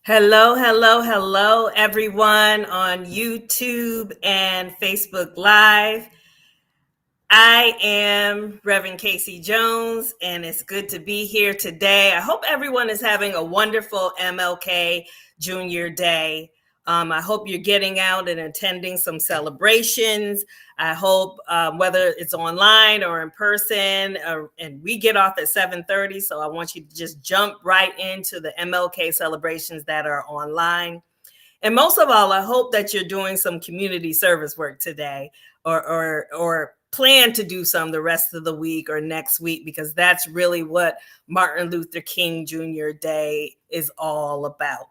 Hello, hello, hello, everyone on YouTube and Facebook Live. I am Reverend Casey Jones, and it's good to be here today. I hope everyone is having a wonderful MLK Junior Day. I hope you're getting out and attending some celebrations. I hope whether it's online or in person, and we get off at 7:30, so I want you to just jump right into the MLK celebrations that are online. And most of all, I hope that you're doing some community service work today or plan to do some the rest of the week or next week, because that's really what Martin Luther King Jr. Day is all about.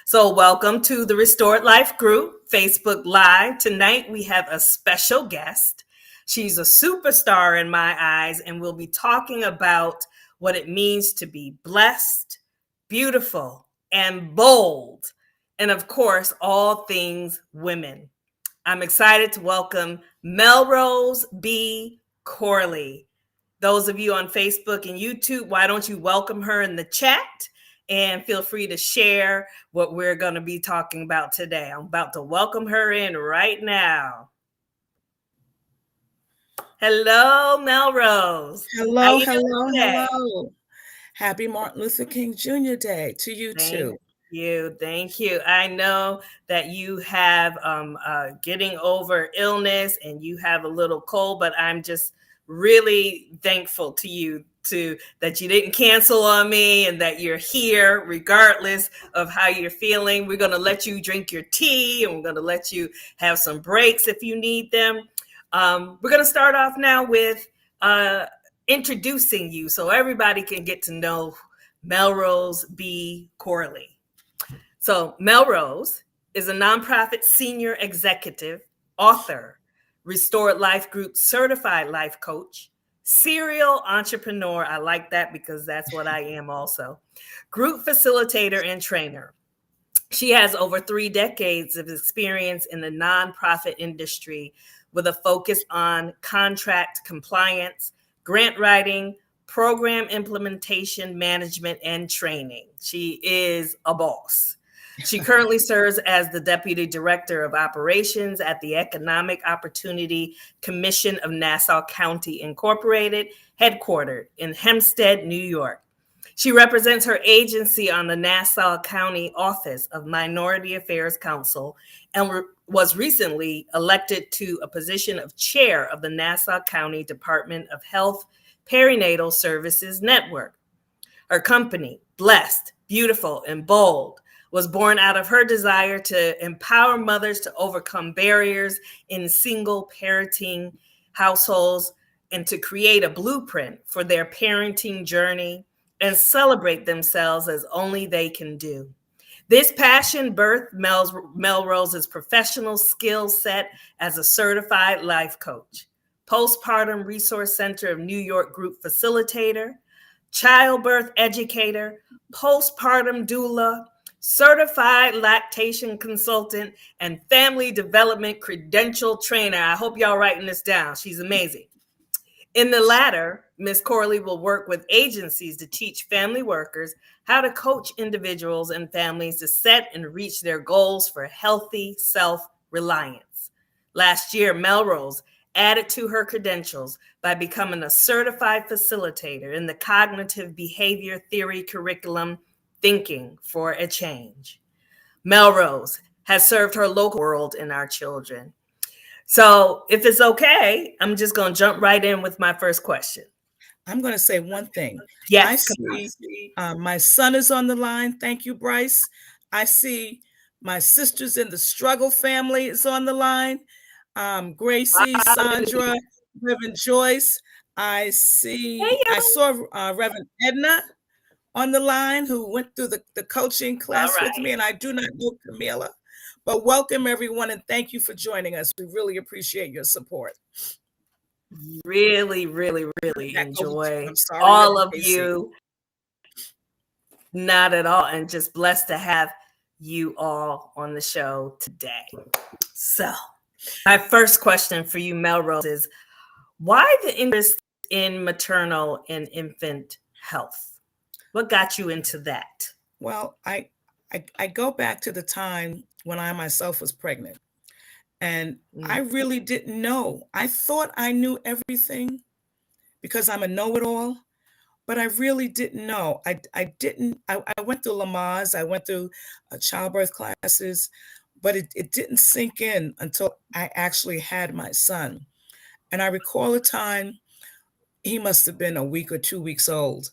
So welcome to the Restored Life Group Facebook Live. Tonight we have a special guest. She's a superstar in my eyes, and we'll be talking about what it means to be blessed, beautiful, and bold. And of course, all things women. I'm excited to welcome Melrose B. Corley. Those of you on Facebook and YouTube, why don't you welcome her in the chat? And feel free to share what we're going to be talking about today. I'm about to welcome her in right now. Hello, Melrose. Hello. Happy Martin Luther King Jr. Day to you too. Thank you. I know that you have getting over illness and you have a little cold, but I'm just really thankful to you that you didn't cancel on me and that you're here regardless of how you're feeling. We're going to let you drink your tea, and we're going to let you have some breaks if you need them. We're going to start off now with introducing you so everybody can get to know Melrose B. Corley. So Melrose is a nonprofit senior executive, author, Restored Life Group certified life coach, serial entrepreneur. I like that because that's what I am also. Group facilitator and trainer. She has over 3 decades of experience in the nonprofit industry with a focus on contract compliance, grant writing, program implementation, management, and training. She is a boss. She currently serves as the Deputy Director of Operations at the Economic Opportunity Commission of Nassau County, Incorporated, headquartered in Hempstead, New York. She represents her agency on the Nassau County Office of Minority Affairs Council and was recently elected to a position of chair of the Nassau County Department of Health Perinatal Services Network. Her company, Blessed, Beautiful, and Bold, was born out of her desire to empower mothers to overcome barriers in single parenting households and to create a blueprint for their parenting journey and celebrate themselves as only they can do. This passion birthed Melrose's professional skill set as a certified life coach, postpartum resource center of New York group facilitator, childbirth educator, postpartum doula, certified lactation consultant, and family development credential trainer. I hope y'all writing this down. She's amazing. In the latter, Ms. Corley will work with agencies to teach family workers how to coach individuals and families to set and reach their goals for healthy self-reliance. Last year, Melrose added to her credentials by becoming a certified facilitator in the cognitive behavior theory curriculum, Thinking for a Change. Melrose has served her local world and our children. So if it's okay, I'm just going to jump right in with my first question. I'm going to say one thing. Yes. I see my son is on the line. Thank you, Bryce. I see my sisters in the struggle family is on the line. Gracie, Sandra, Reverend Joyce. I saw Reverend Edna on the line who went through the coaching class with me, and I do not know Camila. But welcome, everyone, and thank you for joining us. We really appreciate your support. Really, really, really enjoy all of you. Not at all, and just blessed to have you all on the show today. So, my first question for you, Melrose, is why the interest in maternal and infant health? What got you into that? Well, I go back to the time when I myself was pregnant, and I Mm, really didn't know. I thought I knew everything because I'm a know-it-all, but I really didn't know. I didn't. I went through Lamaze, I went through childbirth classes, but it didn't sink in until I actually had my son. And I recall a time he must have been a week or 2 weeks old,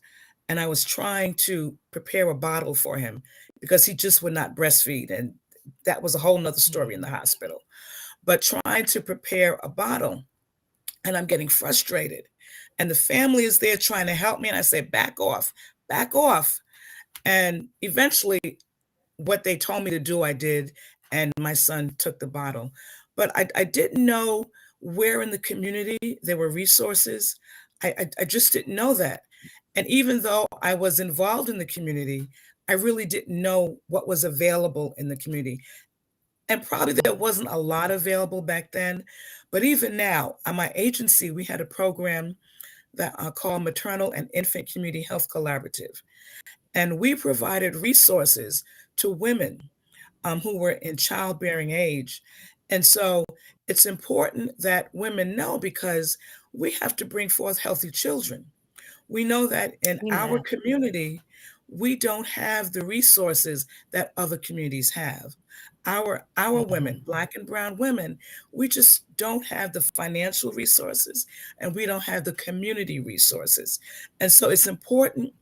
and I was trying to prepare a bottle for him because he just would not breastfeed, and that was a whole nother story in the mm, hospital. But trying to prepare a bottle, and I'm getting frustrated, and the family is there trying to help me, and I say, "Back off, back off." And eventually, what they told me to do, I did, and my son took the bottle. But I didn't know where in the community there were resources. I just didn't know that. And even though I was involved in the community, I really didn't know what was available in the community. And probably there mm. wasn't a lot available back then. But even now, at my agency, we had a program that called Maternal and Infant Community Health Collaborative. And we provided resources to women who were in childbearing age. And so it's important that women know because we have to bring forth healthy children. We know that in our Amen. community, we don't have the resources that other communities have. Our Mhm. women, Black and brown women, we just don't have the financial resources and we don't have the community resources. And so it's important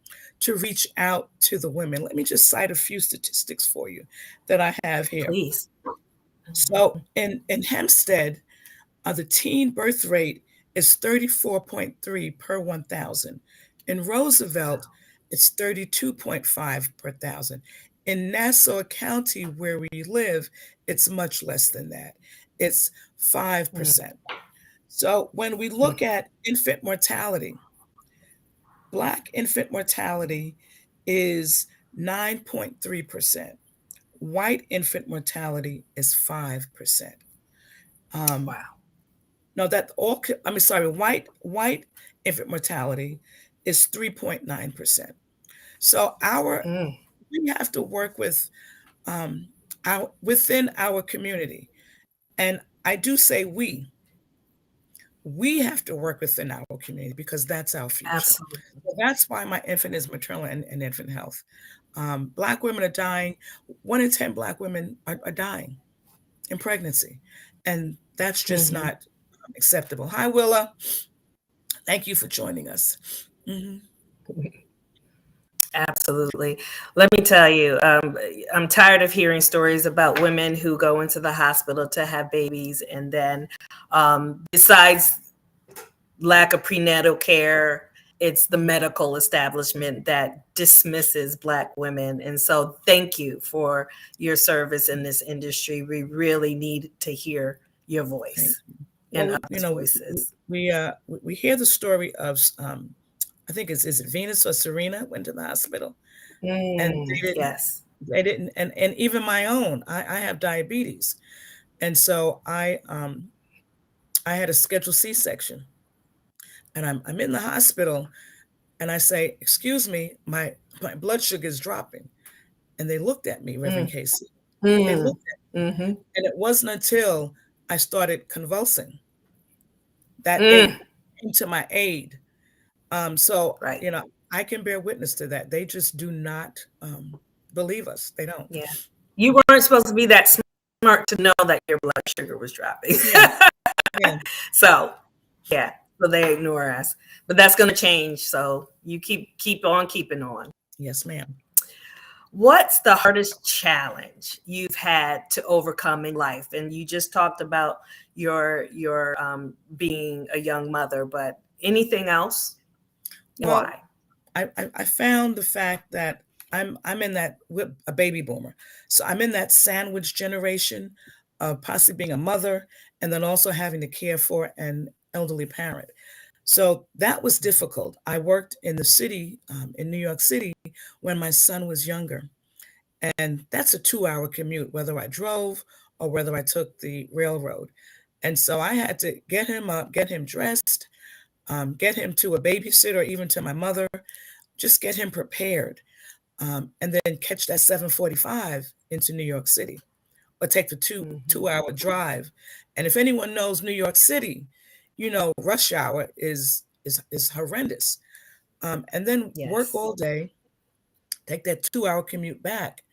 to reach out to the women. Let me just cite a few statistics for you that I have here. Please. So in Hempstead, the teen birth rate is 34.3 per 1,000. In Roosevelt, it's 32.5 per thousand. In Nassau County, where we live, it's much less than that. It's Mm, 5%. So when we mm. look at infant mortality, Black infant mortality is 9.3%. White infant mortality is 5%. Um, Wow. No, that all, I mean, sorry, white infant mortality is 3.9%. So Mm, we have to work with um, our within our community, and I do say we have to work within our community because that's our future. absolutely. So that's why my infant is maternal and infant health. Black women are dying. 1 in 10 Black women are dying in pregnancy, and that's just Mhm. not acceptable. Hi, Willa. Thank you for joining us. Mhm. Absolutely. Let me tell you, I'm tired of hearing stories about women who go into the hospital to have babies, and then, besides lack of prenatal care, it's the medical establishment that dismisses Black women. And so, thank you for your service in this industry. We really need to hear your Thank voice you. and Well, others' voices. we hear the story of I think it's is it Venus or Serena went to the hospital and Yes. they didn't and even my own I have diabetes and so I had a scheduled C-section and I'm in the hospital and I say excuse me my blood sugar is dropping and they looked at me Reverend Mm, Casey they mm, looked hmm. and it wasn't until I started convulsing that they Mm, came to my aid. So, right. I can bear witness to that. They just do not believe us. They don't. Yeah. You weren't supposed to be that smart to know that your blood sugar was dropping. Yeah, yeah, So, yeah. So they ignore us. But that's going to change. So you keep on keeping on. yes, ma'am. What's the hardest challenge you've had to overcome in life? And you just talked about your being a young mother, but anything else? Well, Why? I found the fact that I'm in that a baby boomer, so I'm in that sandwich generation of possibly being a mother and then also having to care for an elderly parent. So that was difficult. I worked in the city in New York City when my son was younger. And that's a 2-hour commute, whether I drove or whether I took the railroad. And so I had to get him up, get him dressed, get him to a babysitter, or even to my mother, just get him prepared, and then catch that 7:45 into New York City, or take the two-hour drive. And if anyone knows New York City, rush hour is horrendous. And then work Yes. all day, take that 2-hour commute back,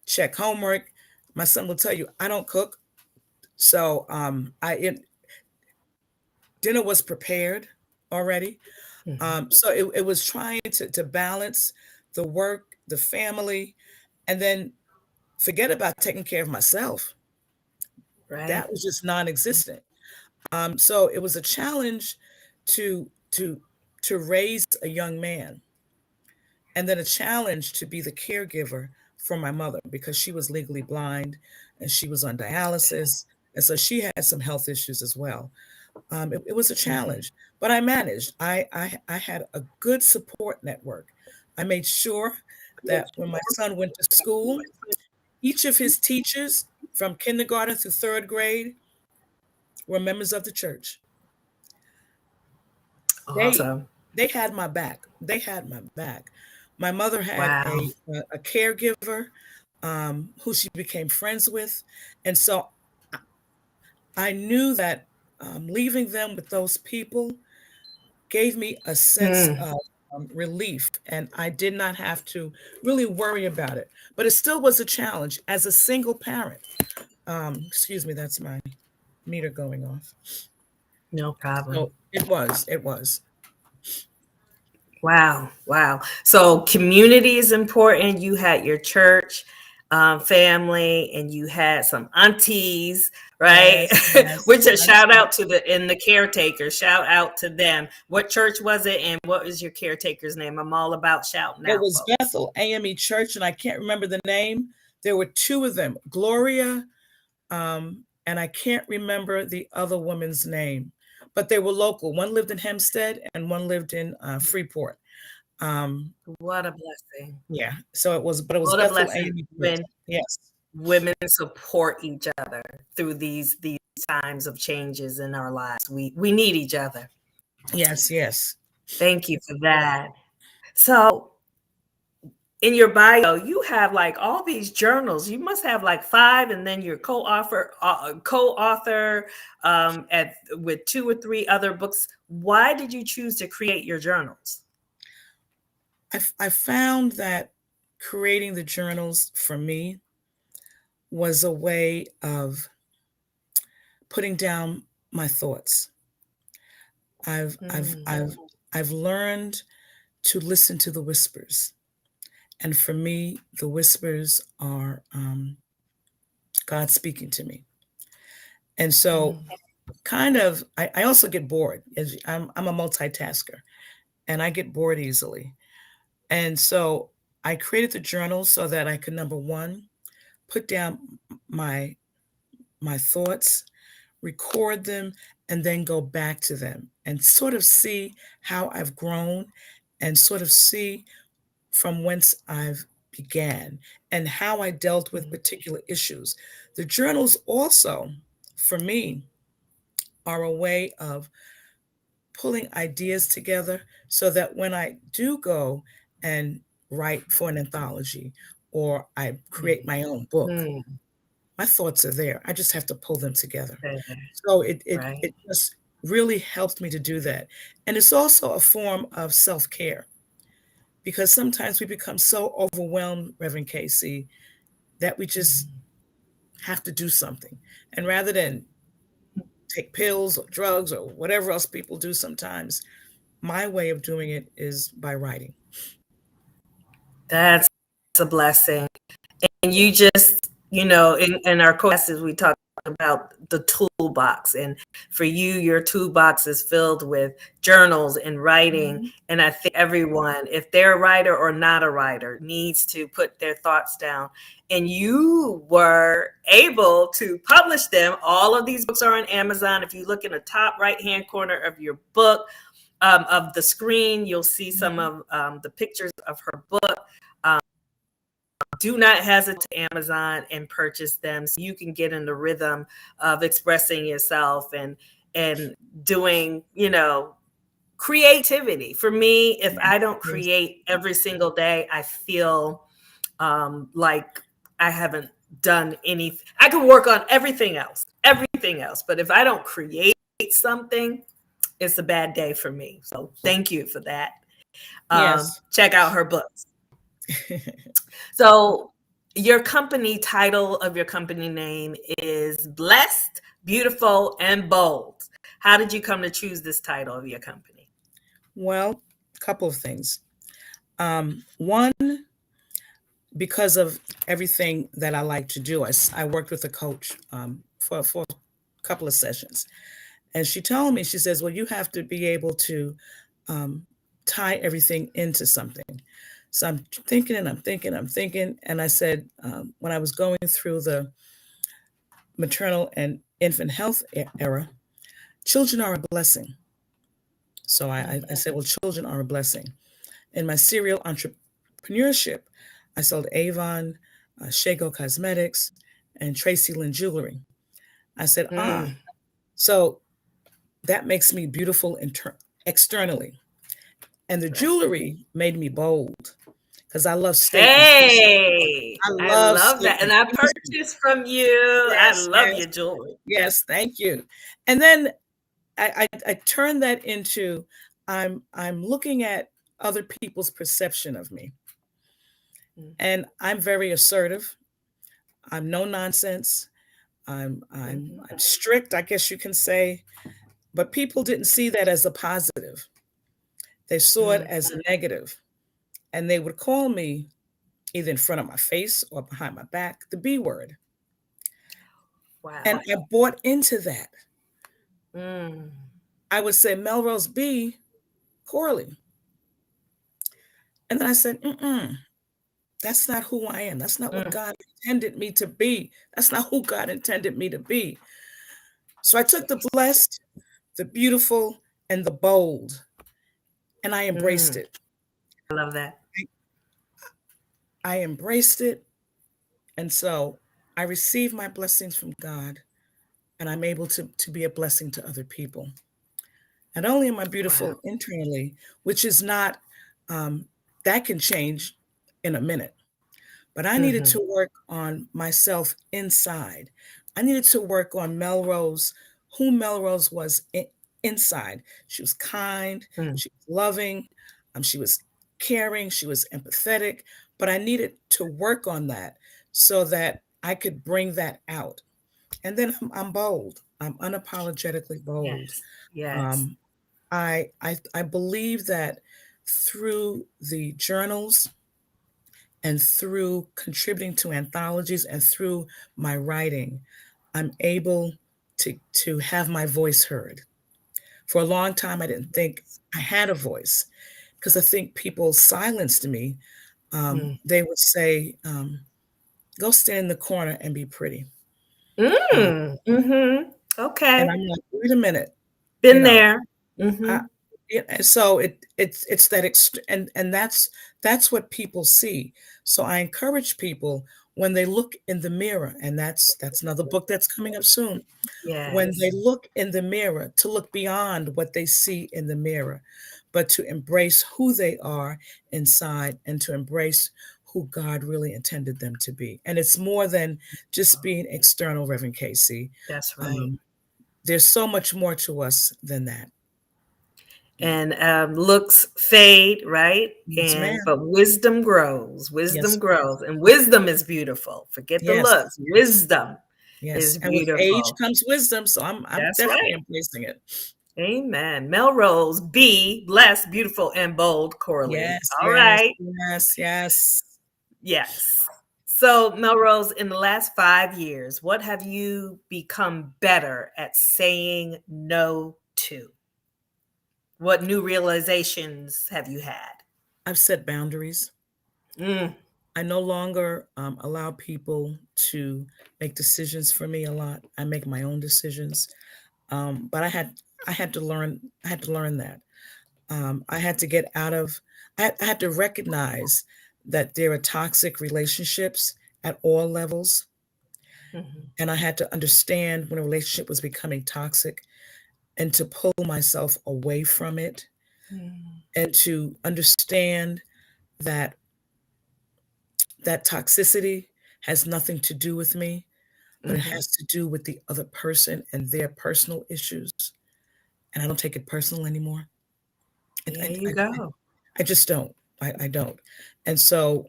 check homework. My son will tell you I don't cook, so dinner was prepared already. So it was trying to balance the work, the family, and then forget about taking care of myself. Right. That was just non-existent. So it was a challenge to to to raise a young man, and then a challenge to be the caregiver for my mother, because she was legally blind and she was on dialysis, and so she had some health issues as well. It was a challenge, but I managed. I had a good support network. I made sure that when my son went to school, each of his teachers from kindergarten through third grade were members of the church. They Awesome. they had my back. They had my back. My mother had Wow. a caregiver, who she became friends with, and so I knew that, leaving them with those people gave me a sense Hmm. of, relief, and I did not have to really worry about it. But it still was a challenge as a single parent. Excuse me, that's my meter going off. No problem. So it was. Wow. Wow. So community is important. You had your church family, and you had some aunties, right? Yes, yes. Which a shout out to the caretakers. Shout out to them. What church was it, and what was your caretaker's name? I'm all about shouting It out was folks. Bethel AME Church, and I can't remember the name. There were two of them, Gloria, and I can't remember the other woman's name, but they were local. One lived in Hempstead and one lived in Freeport. Um, What a blessing. yeah, so but it was What a Bethel blessing AME Church. when Yes, women support each other through these times of changes in our lives. We need each other. yes, yes. Thank you for that. So in your bio, you have like all these journals. You must have like five, and then your co-author at with two or three other books. Why did you choose to create your journals? I found that creating the journals for me was a way of putting down my thoughts. I've I've Mm, I've I've learned to listen to the whispers. And for me, the whispers are God speaking to me. And so, mm, I also get bored. I'm a multitasker, and I get bored easily. And so, I created the journal so that I could, number one, put down my my thoughts, record them, and then go back to them and sort of see how I've grown, and sort of see from whence I've began and how I dealt with mm, particular issues. The journals also, for me, are a way of pulling ideas together so that when I do go and write for an anthology, or I create my own book, mm. my thoughts are there. I just have to pull them together. Okay, So it right. just really helped me to do that. And it's also a form of self-care, because sometimes we become so overwhelmed, Reverend Casey, that we just Mhm. have to do something. And rather than take pills or drugs or whatever else people do sometimes, my way of doing it is by writing. That's a blessing. And you just, in our classes, we talked about the toolbox. And for you, your toolbox is filled with journals and writing. Mhm. And I think everyone, if they're a writer or not a writer, needs to put their thoughts down. And you were able to publish them. All of these books are on Amazon. If you look in the top right-hand corner of your book, of the screen, you'll see some Mhm. of the pictures of her book. Um, do not hesitate to Amazon and purchase them so you can get in the rhythm of expressing yourself and doing, creativity. For me, if Yes, I don't yes, create every single day, I feel like I haven't done anything. I can work on everything else. But if I don't create something, it's a bad day for me. So thank you for that. yes. Check out her books. So your company title of your company name is Blessed, Beautiful, and Bold. How did you come to choose this title of your company? Well, a couple of things. One, because of everything that I like to do, I worked with a coach for a couple of sessions. And she told me, she says, well, you have to be able to um, tie everything into something. So I'm thinking and I'm thinking. And I said, when I was going through the maternal and infant health era, children are a blessing. So I said, well, children are a blessing. In my serial entrepreneurship, I sold Avon, Shago Cosmetics, and Tracy Lynn Jewelry. I said, Mm. so that makes me beautiful externally. And the Right. jewelry made me bold because I love statement pieces. Hey, I I love love that. And statement I pieces. purchased from you. I Yes, love yes, your jewelry. yes. Thank you. And then I turn that into I'm looking at other people's perception of me. Mm, And I'm very assertive. I'm no nonsense. I'm mhm, strict, I guess you can say. But people didn't see that as a positive. They saw it mm. as a negative. And they would call me either in front of my face or behind my back, the B word. And Wow. I bought into that. Mm, I would say Melrose B. Corley. And then I said, that's not who I am. That's not what mm, God intended me to be. That's not who God intended me to be. So I took the blessed, the beautiful, and the bold, and I embraced mm. it. I love that. I embraced it. And so I receive my blessings from God, and I'm able to be a blessing to other people. Not only am I Wow. beautiful internally, which is not, um, that can change in a minute, but I needed Hmm. to work on myself inside. I needed to work on Melrose, who Melrose was inside. She was kind, Mm. she was loving, she was caring, she was empathetic, but I needed to work on that so that I could bring that out. And then I'm bold. I'm unapologetically bold. Yes. Yes. Um, I believe that through the journals and through contributing to anthologies and through my writing, I'm able to have my voice heard. For a long time, I didn't think I had a voice because I think people silenced me. Mm. They would say, "Go stand in the corner and be pretty," uh, Mm. Hmm. and Okay. I'm like, "Wait a minute, you Been know." there. Hmm. I, yeah, and so it's that and that's what people see. So I encourage people when they look in the mirror, and that's another book that's coming up soon. When they Yes. look in the mirror, to look beyond what they see in the mirror, but to embrace who they are inside and to embrace who God really intended them to be. And it's more than just being external, Reverend Casey. That's right. Um, there's so much more to us than that. And looks fade, right? Yes, And ma'am. but wisdom grows. Wisdom Yes, grows, and wisdom is beautiful. Forget the yes, looks. Wisdom yes. is And with age beautiful. comes wisdom, so I'm That's definitely right. embracing it. Amen. Melrose, be blessed, beautiful, and bold, Corley. Yes, All yes, right. yes, yes. Yes. So, Melrose, in the last 5 years, what have you become better at saying no to? What new realizations have you had? I've set boundaries. Mm, I no longer allow people to make decisions for me a lot. I make my own decisions. But I had to learn that. I had to get out of I had to recognize that there are toxic relationships at all levels. mhm. And I had to understand when a relationship was becoming toxic and to pull myself away from it Mm, and to understand that that toxicity has nothing to do with me, but it mhm. has to do with the other person and their personal issues. And I don't take it personal anymore. I, There I, you I, go. I just don't. I don't. And so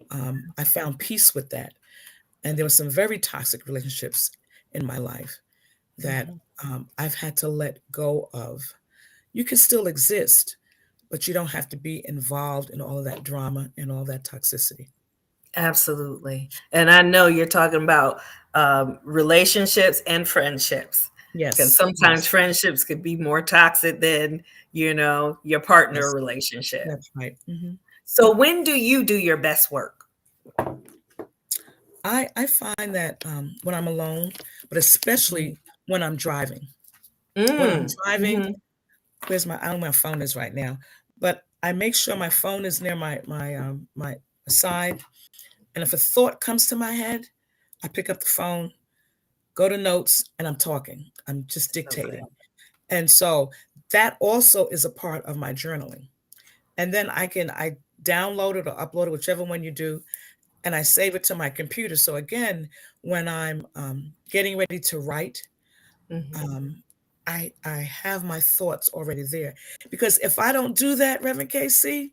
I found peace with that. And there were some very toxic relationships in my life that Mhm. I've had to let go of. You can still exist, but you don't have to be involved in all of that drama and all that toxicity. Absolutely. And I know you're talking about relationships and friendships, because Yes, sometimes yes, friendships could be more toxic than, your partner yes. relationship. That's right. So when do you do your best work? I find that when I'm alone, but especially when I'm driving. When I'm Mm. driving, Hmm. where's my I don't know where my phone is right now, but I make sure my phone is near my side. And if a thought comes to my head, I pick up the phone, go to notes, and I'm talking. I'm just So good. dictating. And so that also is a part of my journaling. And then I download it or upload it, whichever one you do, and I save it to my computer. So again, when I'm getting ready to write, Hmm. um, I have my thoughts already there. Because if I don't do that, Reverend KC,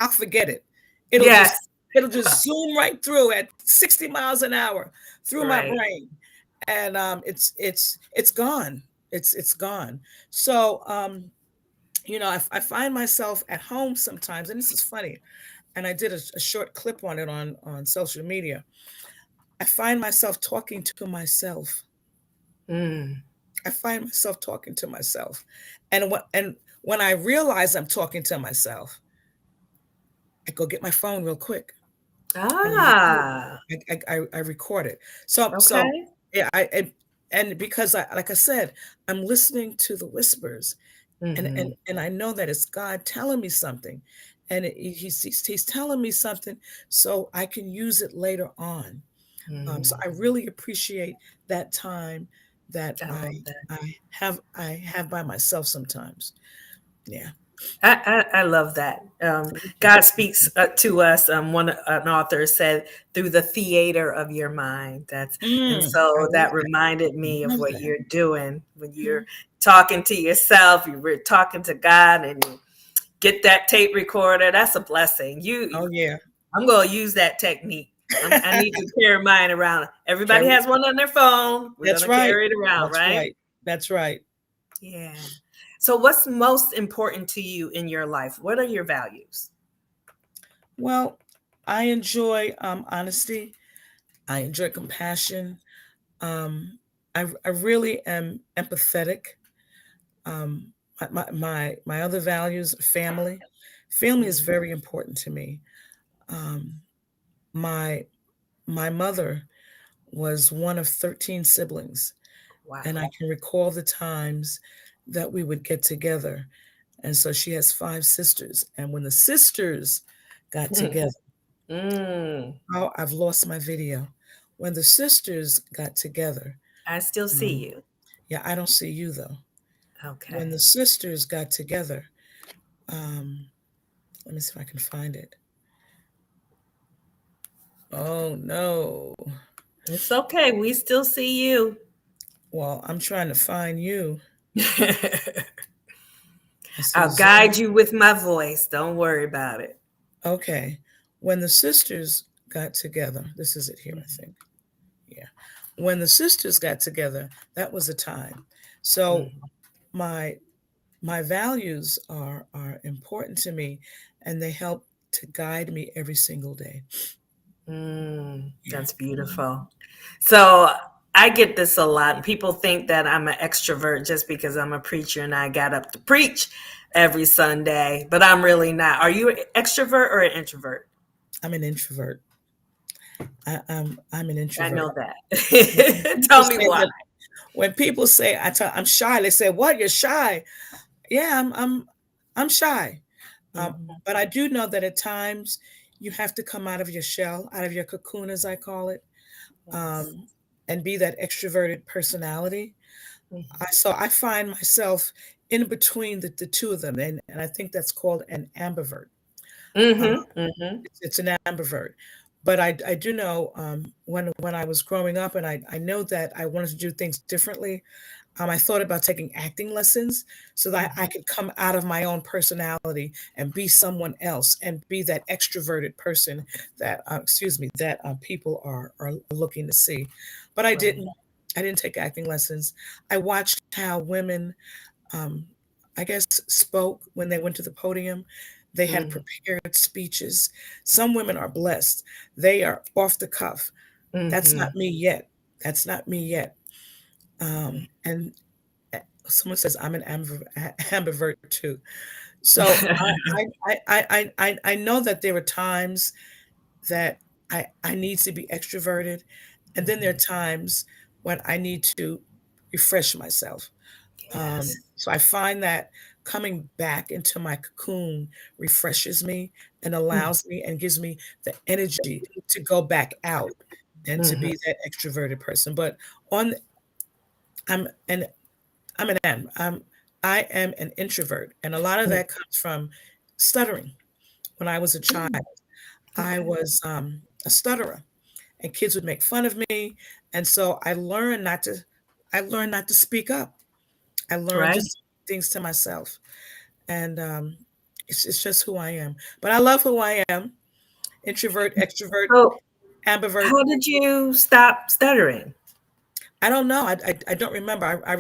I'll forget it. It'll just Yes. it'll just zoom right through at 60 miles an hour through my Right. brain, and it's gone. It's gone. So I find myself at home sometimes, and this is funny. And I did a short clip on it on social media. I find myself talking to myself. Mm. I find myself talking to myself, and when I realize I'm talking to myself, I go get my phone real quick and Ah, I record it. So okay. yeah, and because like I said, I'm listening to the whispers, and and Hmm. and I know that it's God telling me something, and he's telling me something so I can use it later on. So Mm. I really appreciate that time that I love that. I have by myself sometimes. Yeah. I love that. Thank you. God speaks to us. An author said, through the theater of your mind. And I so love that that. reminded me I of love what that. you're doing when you're Mhm. talking to yourself. You were talking to God, and you get that tape recorder. That's a blessing. Oh yeah. I'm gonna use that technique. I need to carry mine around. Everybody Carry. has one on their phone. We're That's gonna right. carry it around, That's right? right. That's right. Yeah. So, what's most important to you in your life? What are your values? Well, I enjoy honesty. I enjoy compassion. Um, I really am empathetic. Um, my other values, family. Family is Mm. very important to me. Um, my my mother was one of 13 siblings, and Wow. I can recall the times that we would get together. And so she has 5 sisters, and when the sisters got together, Mm. oh, I've lost my video. When the sisters got together, I still see um, you. yeah, I don't see you though. When Okay. the sisters got together, um, let me see if I can find it. Oh no. It's okay. We still see you. Well, I'm trying to find you. I see I'll Zoom. guide you with my voice. Don't worry about it. Okay. When the sisters got together, this is it here, I think. Yeah. When the sisters got together, that was a time. So Mhm. my my values are important to me, and they help to guide me every single day. Yeah. That's beautiful. So I get this a lot. People think that I'm an extrovert just because I'm a preacher and I got up to preach every Sunday, but I'm really not. Are you an extrovert or an introvert? I'm an introvert. I'm an I introvert. know When that. people Tell me say why. that, when people say I'm shy, they say, "What? You're shy?" Yeah, I'm shy. Um, Mhm. but I do know that at times you have to come out of your shell, out of your cocoon, as I call it, um, Yes. and be that extroverted personality. Mhm. So I find myself in between the two of them, and I think that's called an ambivert. Uh, Mhm. Mhm. it's an ambivert. But I do know when I was growing up, and I know that I wanted to do things differently. I thought about taking acting lessons so that I Mhm. could come out of my own personality and be someone else and be that extroverted person that, excuse me, that people are looking to see. But I Right. didn't. I didn't take acting lessons. I watched how women, um, I guess, spoke when they went to the podium. They had Mhm. prepared speeches. Some women are blessed. They are off the cuff. That's not Mhm. me yet. That's not me yet. And someone says I'm an ambivert too. So I know that there are times that I need to be extroverted, and then there are Mhm. times when I need to refresh myself. Yes. So I find that coming back into my cocoon refreshes me and Mm. allows me and gives me the energy to go back out and to Mhm. be that extroverted person. But on I'm an I'm an am. I am an introvert, and a lot of Mm. that comes from stuttering. When I was a child, Mm. I Okay. was a stutterer, and kids would make fun of me, and so I learned not to speak up. I learned Right. just things to myself, and it's just who I am. But I love who I am: introvert, extrovert, So, ambivert. how did you stop stuttering? I don't know. I don't remember. I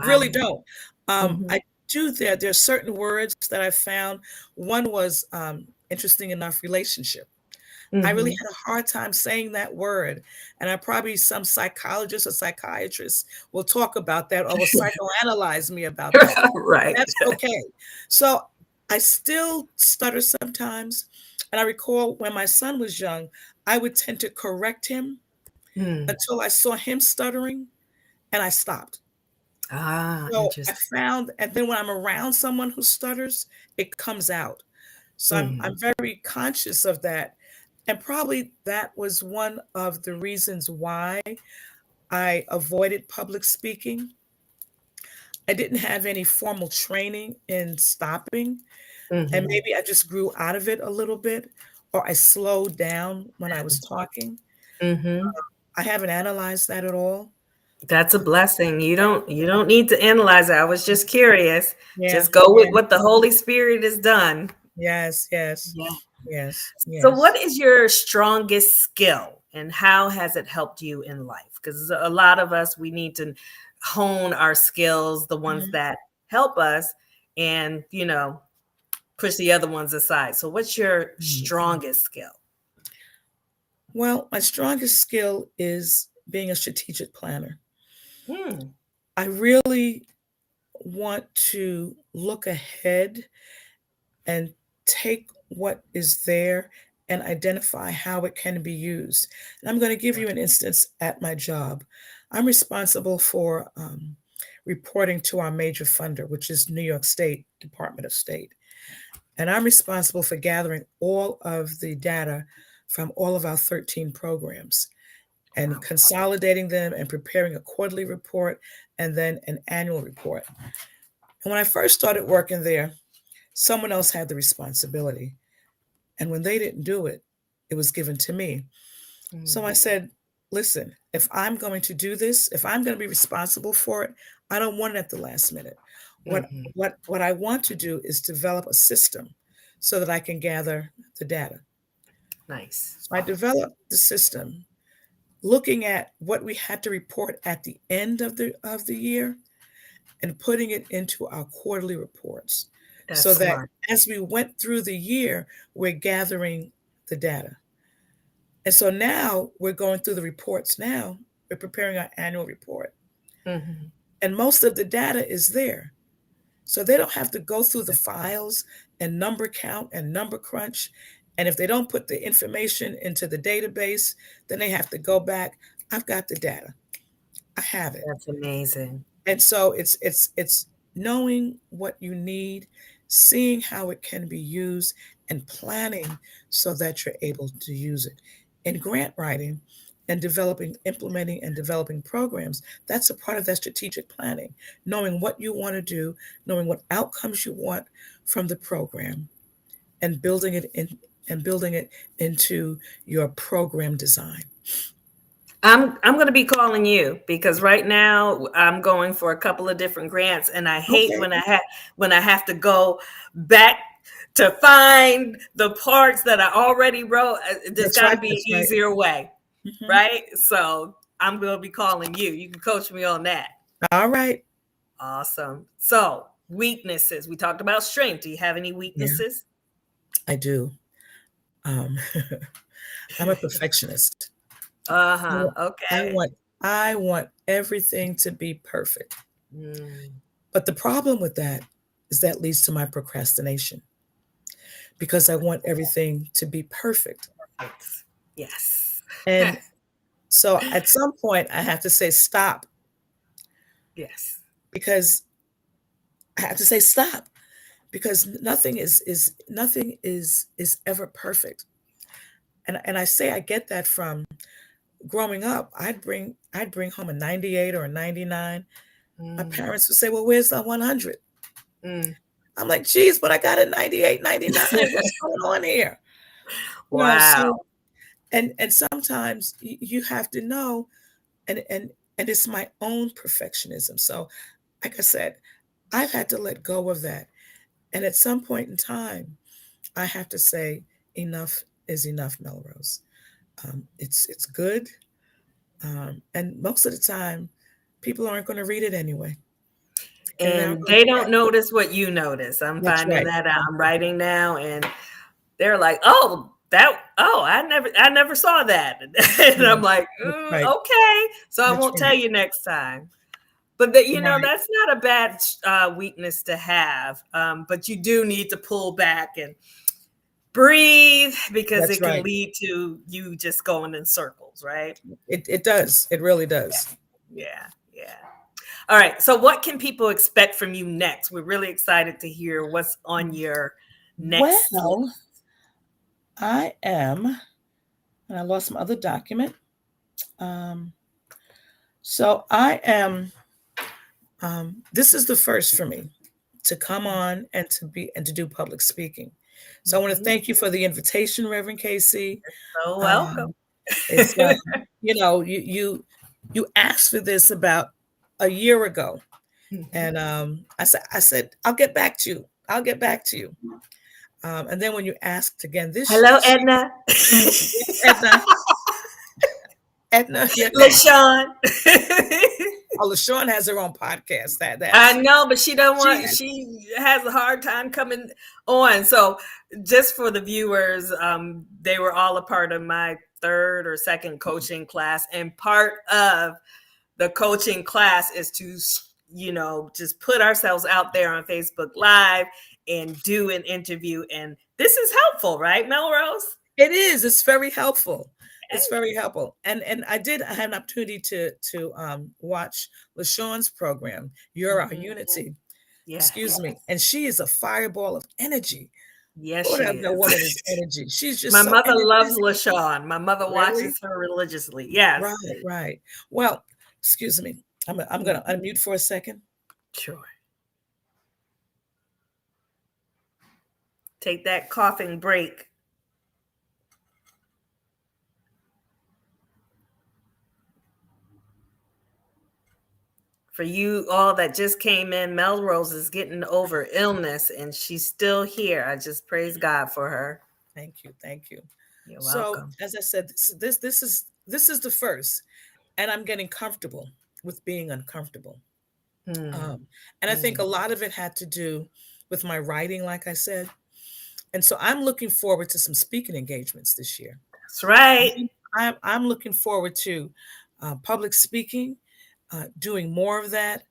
really Wow. don't. Mhm. I do. There's certain words that I found. One was interesting enough. Relationship. I really Mhm. had a hard time saying that word, and I probably some psychologist or psychiatrist will talk about that or will psychoanalyze me about that. Right. That's okay. So I still stutter sometimes, and I recall when my son was young, I would tend to correct him Mm. until I saw him stuttering and I stopped. Ah, So I interesting. found, and then when I'm around someone who stutters, it comes out. So I'm Mhm. very conscious of that. And probably that was one of the reasons why I avoided public speaking. I didn't have any formal training in stopping, and Mhm. maybe I just grew out of it a little bit, or I slowed down when I was talking. Mhm. I haven't analyzed that at all. That's a blessing. You don't need to analyze it. I was just curious. Yeah, Just go with yeah, what the Holy Spirit has done. yes, yes, Yeah. yes, So yes. what is your strongest skill and how has it helped you in life? Because a lot of us we need to hone our skills, the ones Mhm, that help us and, push the other ones aside. So what's your mhm. strongest skill? Well, my strongest skill is being a strategic planner. Hmm. I really want to look ahead and take what is there and identify how it can be used. And I'm going to give you an instance at my job. I'm responsible for reporting to our major funder, which is New York State Department of State. And I'm responsible for gathering all of the data from all of our 13 programs and Wow. consolidating them and preparing a quarterly report and then an annual report. And when I first started working there, someone else had the responsibility. And when they didn't do it, it was given to me. So I Mm. said, listen, if I'm going to do this, if I'm going to be responsible for it, I don't want it at the last minute. What Mhm. what I want to do is develop a system so that I can gather the data. Nice. So I developed the system looking at what we had to report at the end of the year and putting it into our quarterly reports That's so that smart. as we went through the year, we're gathering the data. And so now we're going through the reports now. We're preparing our annual report. Mhm. And most of the data is there. So they don't have to go through the files and number count and number crunch. And if they don't put the information into the database, then they have to go back. I've got the data. I have it. That's amazing. And so it's knowing what you need, seeing how it can be used, and planning so that you're able to use it. In grant writing, and implementing and developing programs, that's a part of that strategic planning, knowing what you want to do, knowing what outcomes you want from the program, and building it into your program design. I'm going to be calling you because right now I'm going for a couple of different grants, and I hate Okay, when I have to go back to find the parts that I already wrote. There's that's got to right. be an That's right. easier way, Mhm. right? So I'm going to be calling you. You can coach me on that. All right. Awesome. So weaknesses. We talked about strength. Do you have any Yeah, weaknesses? I do. Um, I'm a perfectionist. I Uh-huh. want, I Okay. want, I want everything to be perfect. Mm, But the problem with that is that leads to my procrastination because I want everything to be perfect. perfect. Yes. And so at some point, I have to say stop, Yes. because I have to say stop because nothing is ever perfect. And I say I get that from growing up. I'd bring home a 98 or a 99. My Mm, parents would say, "Well, where's the 100?" mm. I'm like, "Geez, but I got a 98, 99. What's going on here?" Wow. So and sometimes you have to know, and it's my own perfectionism. So like I said, I've had to let go of that. And at some point in time, I have to say enough is enough, Melrose. It's good. And most of the time, people aren't going to read it anyway, and they're not And going to they go don't back to it. notice what you notice. I'm That's finding right. that out. That's I'm right. writing now and they're like, I never saw that." And Yeah, I'm like, that's right. okay. So I That's won't tell right. you next time. But that, Right. that's not a bad weakness to have. But you do need to pull back and breathe because That's it can right. lead to you just going in circles, right? It does. It really does. Yeah. Yeah. All right. So, what can people expect from you next? We're really excited to hear what's on your next list. Well, I am, and I lost my other document. Um, so I am. This is the first for me to come on and to do public speaking. So I want to Mhm. thank you for the invitation, Reverend Casey. So welcome. Um, it's you asked for this about a year ago, Mhm. and I said I'll get back to you. I'll get back to you. And then when you asked again Hello, this year, Edna. yes, Edna, Edna, you're next. LaShawn. Oh, LaShawn has her own podcast. I That's know, but she don't she want. has. She has a hard time coming on. So, just for the viewers, they were all a part of my third or second coaching class, and part of the coaching class is to, just put ourselves out there on Facebook Live and do an interview. And this is helpful, right, Melrose? It is. It's very helpful. It's very helpful. And I had an opportunity to watch LaShawn's program, You're Our Mhm. Unity. Excuse Yes. me. And she is a fireball of energy. Yes, Oh, she that is. woman is energy. She's just My so mother loves energetic. LaShawn. My mother Really? watches her religiously. Yes. Right, right. Well, excuse me. I'm Mm, gonna unmute for a second. sure. Take that coughing break. For you all that just came in, Melrose is getting over illness and she's still here. I just praise God for her. Thank you, thank you. You're So, welcome. as I said, this is the first, and I'm getting comfortable with being uncomfortable. Mm, Um, and I think mm. a lot of it had to do with my writing, like I said. And so I'm looking forward to some speaking engagements this year. That's right. I'm looking forward to public speaking, doing more of that.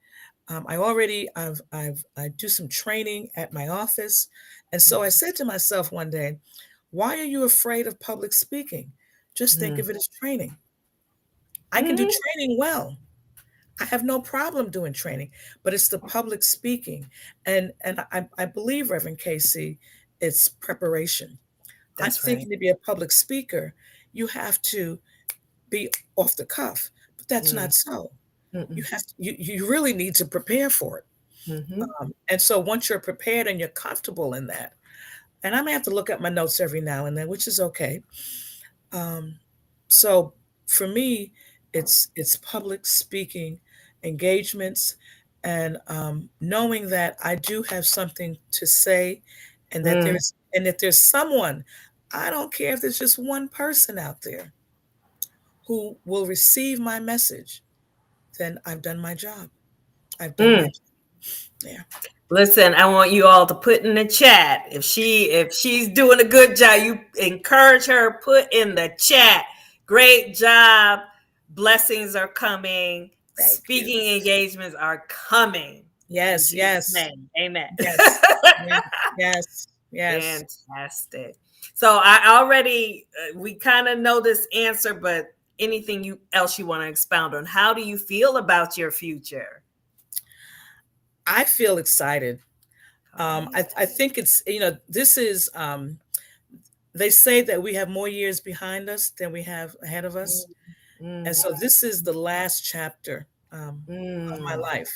I do some training at my office, and so I said to myself one day, "Why are you afraid of public speaking? Just think Mm-hmm. of it as training. I can do Mm-hmm. training well. I have no problem doing training, but it's the public speaking, and I believe, Reverend Casey, it's preparation. I'm That's right. thinking to be a public speaker, you have to be off the cuff, but that's Mm, not so. mm-mm, You really need to prepare for it. mhm, And so once you're prepared and you're comfortable in that, and I may have to look at my notes every now and then, which is okay. Um, so for me, it's public speaking, engagements, and knowing that I do have something to say, and that mm. there's someone, I don't care if there's just one person out there who will receive my message, then I've done my job. I've done my Mm. job. Yeah. Listen, I want you all to put in the chat if she's doing a good job. You encourage her. Put in the chat. Great job. Blessings are coming. Thank you. Speaking engagements are coming in Yes, Jesus' yes, name. Amen. yes, yes, yes, yes. Fantastic. So I already we kind of know this answer, but anything you else you want to expound on? How do you feel about your future? I feel excited. Okay. I think it's, this is, they say that we have more years behind us than we have ahead of us. And Mm, so this is the last chapter of my mm, life.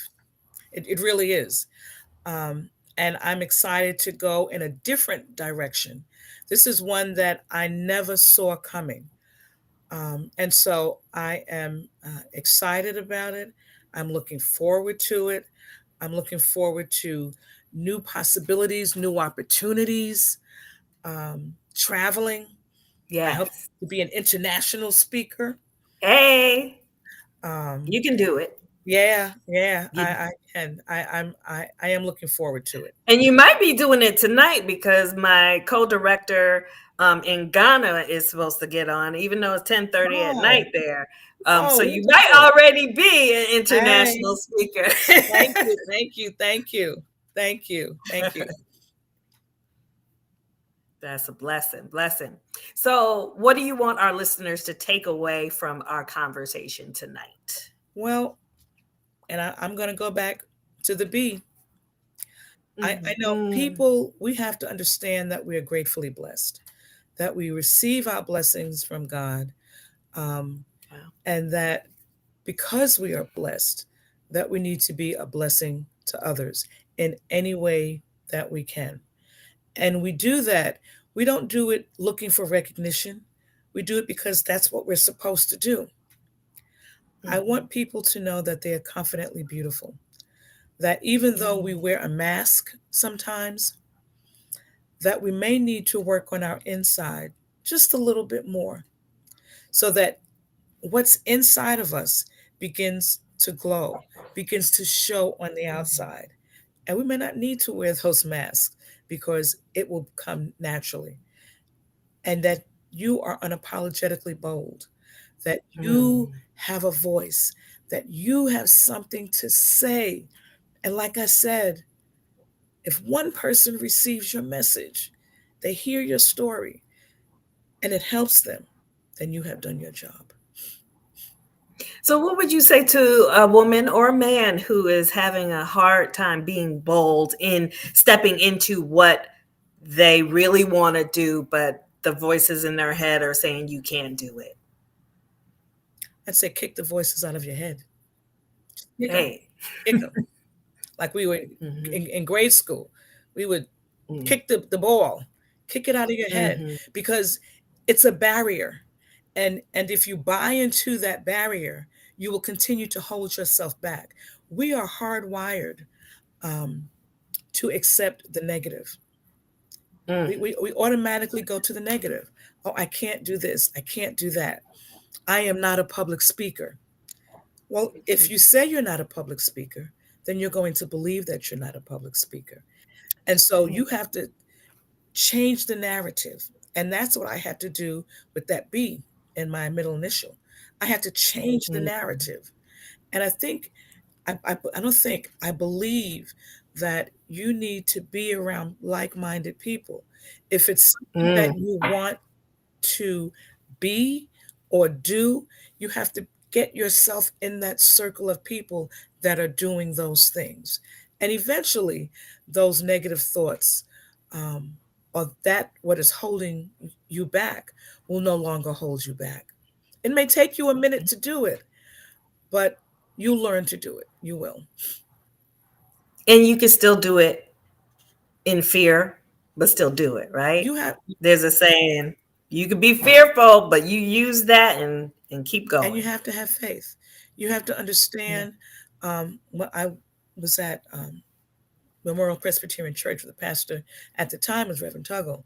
It really is. Um, and I'm excited to go in a different direction. This is one that I never saw coming. And so I am excited about it. I'm looking forward to it. I'm looking forward to new possibilities, new opportunities, traveling. I hope yes. to be an international speaker. Hey, Um, you can do it. yeah, yeah, You, I can. I am looking forward to it. and you might be doing it tonight because my co-director in Ghana is supposed to get on, even though it's 10:30 at Oh, night there. oh, So you might wonderful. already be an Hey, international speaker. thank you, thank you, thank you, thank you, thank you. That's a blessing. Blessing. So, what do you want our listeners to take away from our conversation tonight? Well, and I'm going to go back to the B. I know Mm-hmm. people, we have to understand that we are gratefully blessed, that we receive our blessings from God, um, Wow. and that because we are blessed, that we need to be a blessing to others in any way that we can. And we do that. We don't do it looking for recognition. We do it because that's what we're supposed to do. I Mm-hmm. want people to know that they are confidently beautiful, that even though we Mm-hmm. wear a mask sometimes, that we may need to work on our inside just a little bit more so that what's inside of us begins to glow, begins to show on the outside. And we may not need to wear those masks because it will come naturally. And that you are unapologetically bold, that you Mm-hmm. have a voice, that you have something to say. And like I said, if one person receives your message, they hear your story, and it helps them, then you have done your job. So, what would you say to a woman or a man who is having a hard time being bold in stepping into what they really want to do, but the voices in their head are saying you can't do it? I'd say kick the voices out of your head. Kick them. Hey. Kick them. Like we were Mm-hmm. in grade school. We would Mm-hmm. kick the ball, kick it out of your head Mm-hmm. because it's a barrier. And if you buy into that barrier, you will continue to hold yourself back. We are hardwired um, to accept the negative. Mm. We automatically go to the negative. Oh, I can't do this. I can't do that. I am not a public speaker. Well, if you say you're not a public speaker, then you're going to believe that you're not a public speaker. And so Mm. you have to change the narrative. And that's what I had to do with that B in my middle initial. I had to change the Mm. narrative. And I think, I don't think, I believe that you need to be around like minded people. If it's something that Mm. you want to be or do, you have to get yourself in that circle of people that are doing those things. And eventually, those negative thoughts um, or that what is holding you back will no longer hold you back. It may take you a minute to do it, but you learn to do it. You will. And you can still do it in fear, but still do it, right? You have There's a saying, you can be fearful, but you use that and keep and you going. have to have faith. You have to Yeah. understand. When I was at Memorial Presbyterian Church, the pastor at the time was Reverend Tuggle,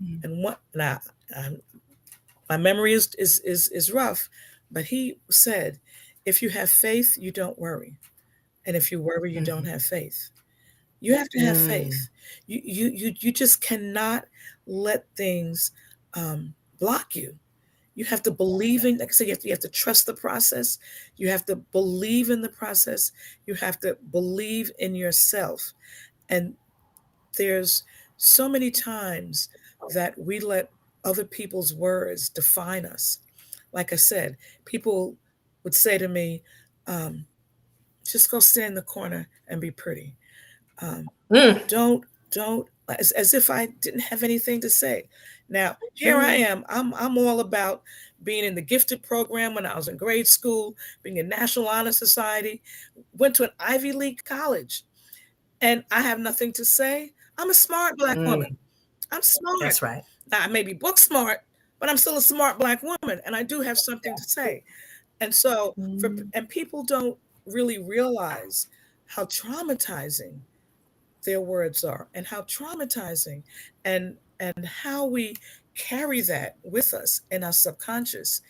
Mm. and what now? I, my memory is rough, but he said, "If you have faith, you don't worry, and if you worry, you don't Mhm. have faith. You have to have Mm. faith. You just cannot let things block you. You have to believe in, like I said, you have to trust the process. You have to believe in the process. You have to believe in yourself. And there's so many times that we let other people's words define us. Like I said, people would say to me, um, just go stand in the corner and be pretty. Um, Mm. don't as if I didn't have anything to say. Now here I Mm. am. I'm all about being in the gifted program when I was in grade school, being in National Honor Society, went to an Ivy League college, and I have nothing to say. I'm a smart black woman. Mm. I'm smart. That's right. Now I may be book smart, but I'm still a smart black woman, and I do have something to say. And so Mm. and people don't really realize how traumatizing their words are and how traumatizing and how we carry that with us in our subconscious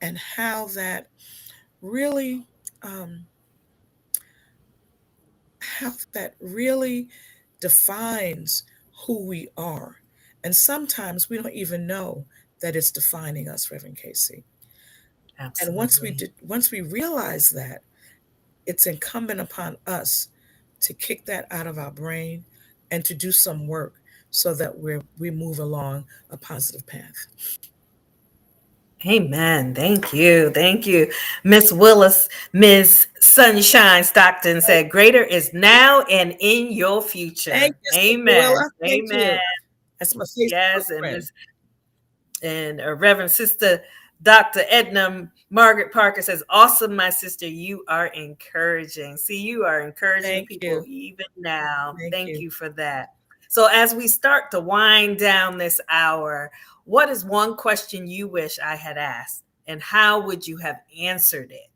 and how that really um, defines who we are, and sometimes we don't even know that it's defining us, Reverend Casey. And Absolutely. once we realize that, it's incumbent upon us to kick that out of our brain and to do some work so that we move along a positive path. Amen. Thank you. Thank you. Miss Willis, Miss Sunshine Stockton said, greater is now and in your Thank future. you, Sister Amen. Willa. Thank Amen. you. That's my Facebook Yes. And friend. Miss and Reverend Sister Dr. Edna Margaret Parker says, awesome, my sister. You are encouraging. See, you are encouraging Thank people you. even now. Thank Thank you. you for that. So, as we start to wind down this hour, what is one question you wish I had asked? And how would you have answered it?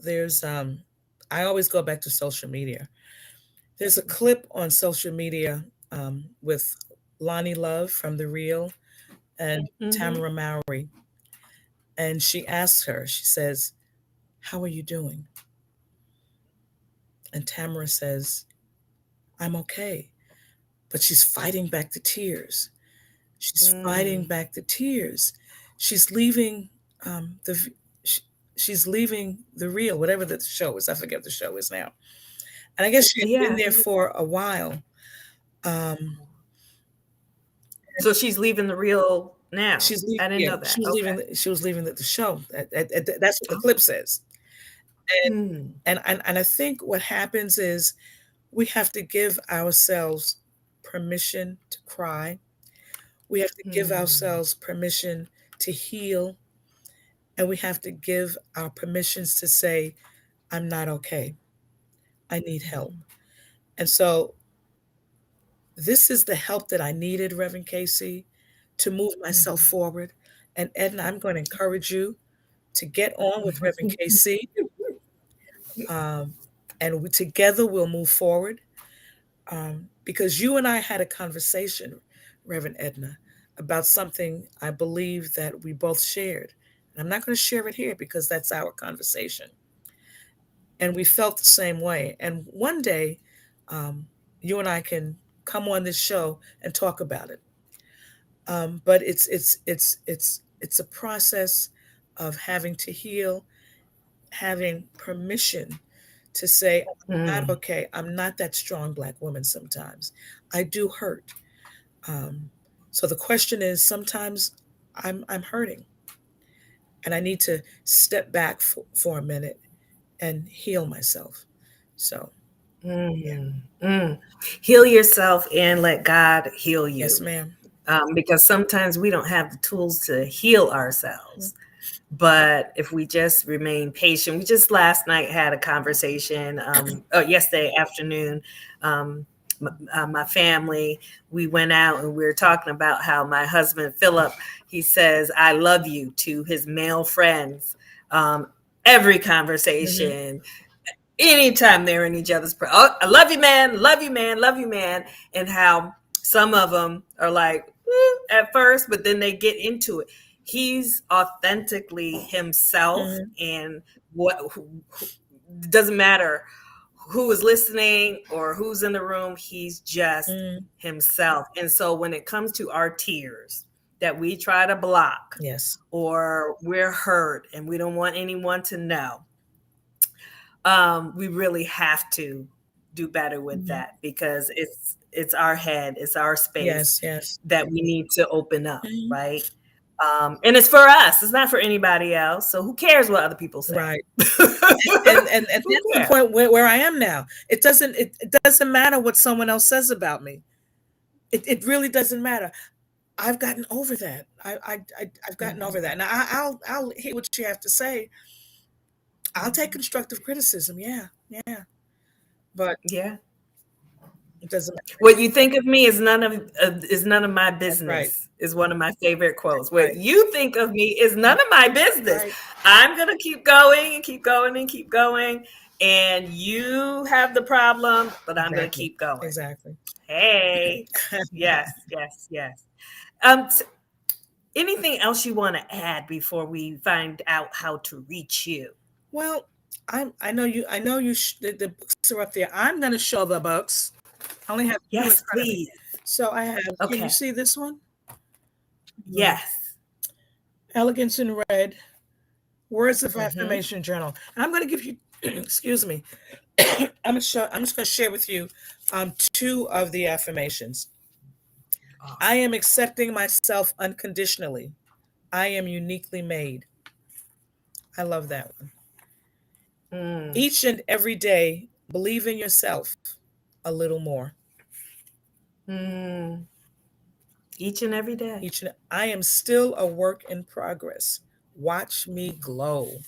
There's I always go back to social media. There's a clip on social media with Lonnie Love from The Real and Mm-hmm. Tamara Mowry. And she asks her, she says, "How are you doing?" And Tamara says, "I'm okay." But she's fighting back the tears. She's fighting Mm. back the tears. She's leaving sh- she's leaving The Real, whatever the show is. I forget what the show is now. And I guess she had been Yeah. there for a while. Um, So she's leaving the real now. I didn't yeah, know that. Okay. she was leaving the show. That's what the clip says. And Mm. and I think what happens is we have to give ourselves permission to cry. We have to give Mm. ourselves permission to heal, and we have to give our permissions to say, "I'm not okay. I need help." Mm. And so this is the help that I needed, Reverend Casey, to move myself Mhm. forward. And Edna, I'm going to encourage you to get on with Reverend Casey, um, and together we'll move forward. Because you and I had a conversation, Reverend Edna, about something I believe that we both shared. And I'm not going to share it here because that's our conversation. And we felt the same way. And one day, um, you and I can come on this show and talk about it. But it's a process of having to heal, having permission to say, I'm not Mm. okay. I'm not that strong black woman sometimes. I do hurt. Um, so the question is, sometimes I'm hurting, and I need to step back for a minute and heal myself. So yeah, Mm. Mm. Heal yourself and let God heal yes, you. ma'am. because sometimes we don't have the tools to heal ourselves. But if we just remain patient, we just last night had a conversation, yesterday afternoon. My family, we went out and we were talking about how my husband Philip, he says I love you to his male friends, every Mhm. conversation, anytime they're in each other's oh, I love you, man, love you, man, love you, man. And how some of them are like at first, but then they get into it. He's authentically himself, Mhm. and doesn't matter who is listening or who's in the room, he's just Mhm. himself. And so when it comes to our tears that we try to block, Yes. or we're hurt and we don't want anyone to know, we really have to do better with Mhm. that, because it's our head, it's our space Yes, yes. that we need to open up, Mhm. right? And it's for us, it's not for anybody else. So who cares what other people say? Right. And Who that's the cares? point where I am now. It doesn't matter what someone else says about me. It really doesn't matter. I've gotten over that. I've gotten over that. Mhm. Now I'll hear what you have to say. I'll take constructive criticism. Yeah, yeah. But Yeah. it doesn't matter. What you think of me is none of my That's right. business, is one of my favorite quotes. What Right. you think of me is none of my business. Right. I'm gonna keep going and keep going and keep going. And you have the problem, but I'm gonna Exactly. keep going. Exactly. Hey, yes, yes, yes. Um, s- Anything else you want to add before we find out how to reach you? Well, I know you the books are up there. I'm going to show the books. I only have two in Yes, front of me. please. So I have, can you Okay. see this one? Mm. Yes. Elegance in Red, Words of Mm-hmm. Affirmation Journal. And I'm going to give you, excuse me, I'm just going to share with you two of the affirmations. I Awesome. am accepting myself unconditionally. I am uniquely made. I love that one. Mm, Each and every day, believe in yourself a little more. mm. Each and every day. I am still a work in progress. Watch me glow.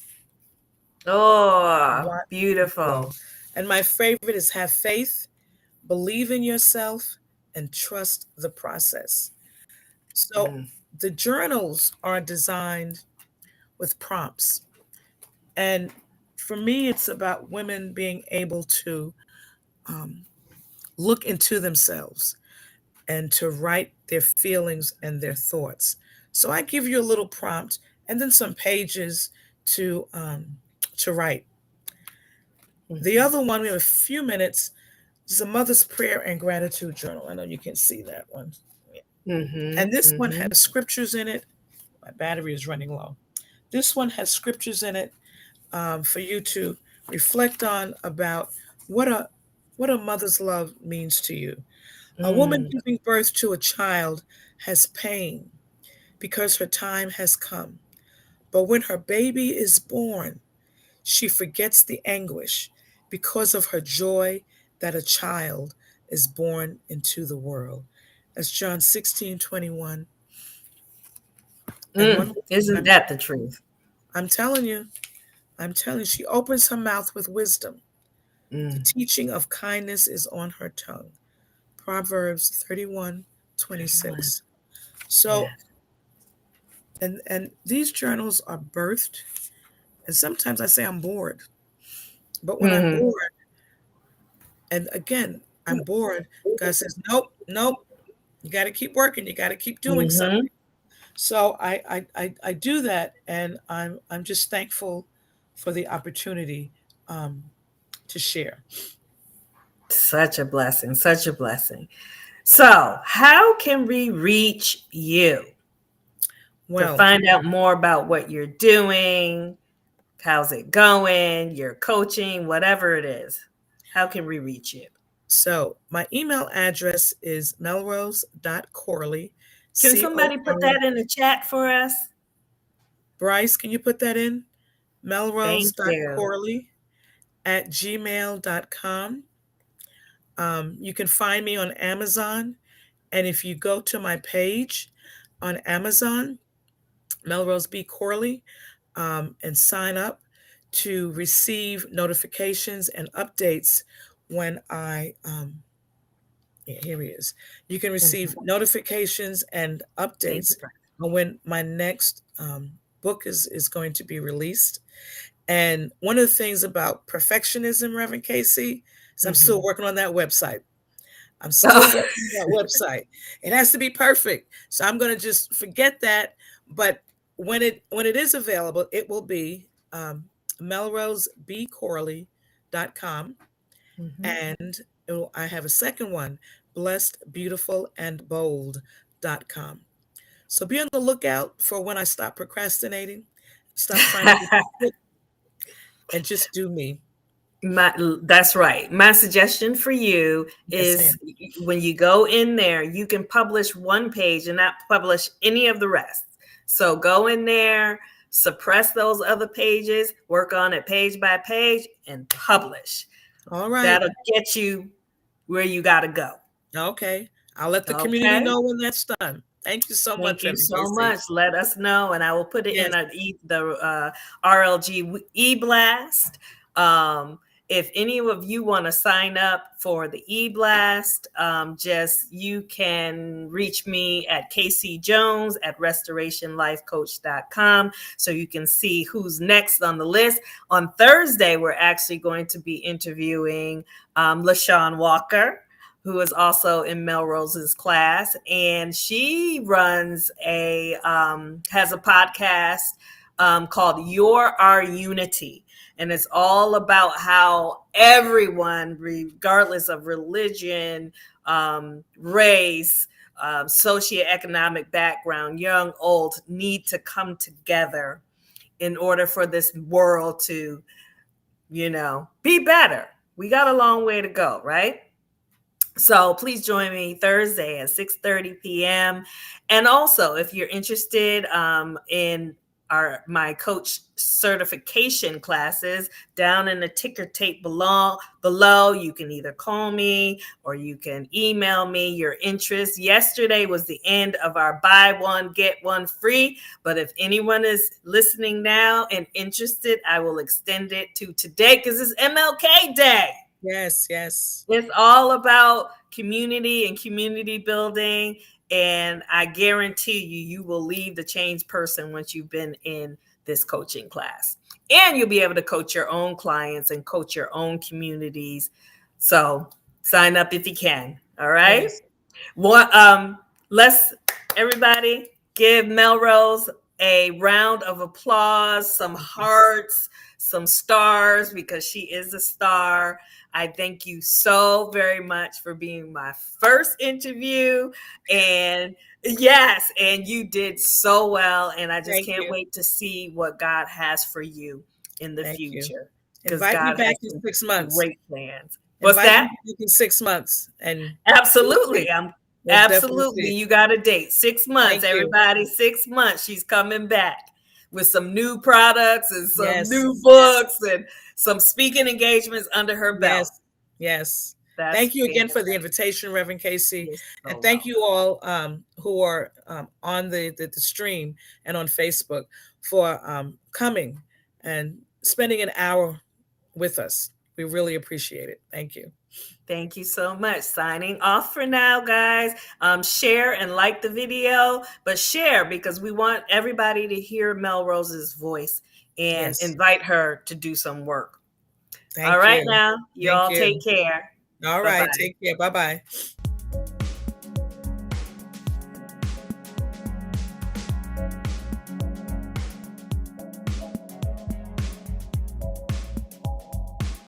Oh, Watch me glow. beautiful. And my favorite is have faith, believe in yourself, and trust the process. So Mm, the journals are designed with prompts. And for me, it's about women being able to um, look into themselves and to write their feelings and their thoughts. So I give you a little prompt and then some pages to write. The mhm, other one, we have a few minutes. Is a mother's prayer and gratitude journal. I know you can see that one. And mhm, this one mhm, has scriptures in it. My battery is running low. This one has scriptures in it for you to reflect on about what a what a mother's love means to you. A woman mm, giving birth to a child has pain because her time has come. But when her baby is born, she forgets the anguish because of her joy that a child is born into the world. That's John 16:21. And one mm. more Isn't time, that the truth? I'm telling you, I'm telling you, she opens her mouth with wisdom. The Mm, teaching of kindness is on her tongue. Proverbs 31, 31. 26. So, Yes. and these journals are birthed, and sometimes I say I'm bored. But when I'm Mhm. bored, and again, I'm bored, God says, nope, nope, you got to keep working. You got to keep doing something. Mhm. So I do that, and I'm just thankful for the opportunity um, to share. Such a blessing. Such a blessing. So, how can we reach you to Well, find out more about what you're doing? How's it going? Your coaching, whatever it is. How can we reach you? so my email address is melrose.corley, Can somebody put COO. that in the chat for us? Bryce, can you put that in? Thank you. melrose.corley at gmail.com. You can find me on Amazon And if you go to my page on Amazon, Melrose B. Corley, and sign up to receive notifications and updates when yeah, here he is. You can receive Mhm. notifications and Thank updates you, Brian. on when my next book is going to be released. And one of the things about perfectionism, Reverend Casey, is I'm still Mhm. working on that website. I'm still working on that website. It has to be perfect. So I'm going to just forget that. But when it is available, it will be melrosebcorley.com. Mhm. And I have a second one, blessedbeautifulandbold.com. So be on the lookout for when I stop procrastinating, stop trying to be perfect, and just do me. That's right. My suggestion for you Yes, is ma'am. when you go in there, you can publish one page and not publish any of the rest. So go in there, suppress those other pages, work on it page by page, and publish. All right. That'll get you where you got to go. Okay. I'll let the community Okay. know when that's done. Thank you so Thank much, you Reverend so Casey. much. Let us know, and I will put it in Yes. the RLG e-blast. Um, if any of you want to sign up for the e-blast, just you can reach me at Casey Jones at restorationlifecoach.com so you can see who's next on the list. On Thursday, we're actually going to be interviewing LaShawn Walker, who is also in Melrose's class, and she runs has a podcast called "You're Our Unity," and it's all about how everyone, regardless of religion, race, socioeconomic background, young, old, need to come together in order for this world to, be better. We got a long way to go, right? So please join me Thursday at 6:30 p.m. And also, if you're interested in my coach certification classes, down in the ticker tape below, you can either call me or you can email me your interest. Yesterday was the end of our buy one get one free, but if anyone is listening now and interested, I will extend it to today because it's MLK Day. Yes, yes. It's all about community and community building. And I guarantee you, you will leave the changed person once you've been in this coaching class. And you'll be able to coach your own clients and coach your own communities. So sign up if you can. All right. Yes. What let's everybody give Melrose a round of applause, some hearts, some stars because she is a star. I thank you so very much for being my first interview, and yes, and you did so well, and I just Thank can't you. wait to see what God has for you in the Thank you. future because Invite me God has back in some 6 months. great plans. What's Invite me that? back in 6 months and we'll see. Absolutely. We'll definitely Absolutely. see. You got a date. 6 months, Thank you. everybody. 6 months. She's coming back with some new products and some Yes, new yes, books and some speaking engagements under her belt. yes, yes. That's Thank you again for the fantastic. invitation, Reverend Casey. You're And so thank you welcome. all who are on the stream and on Facebook for coming and spending an hour with us. We really appreciate it. Thank you. Thank you so much. Signing off for now, guys. Share and like the video, but share because we want everybody to hear Melrose's voice and Yes. invite her to do some work. All Thank right, you. now, you Thank all you. take care. All Bye right. bye. Take care. Bye bye.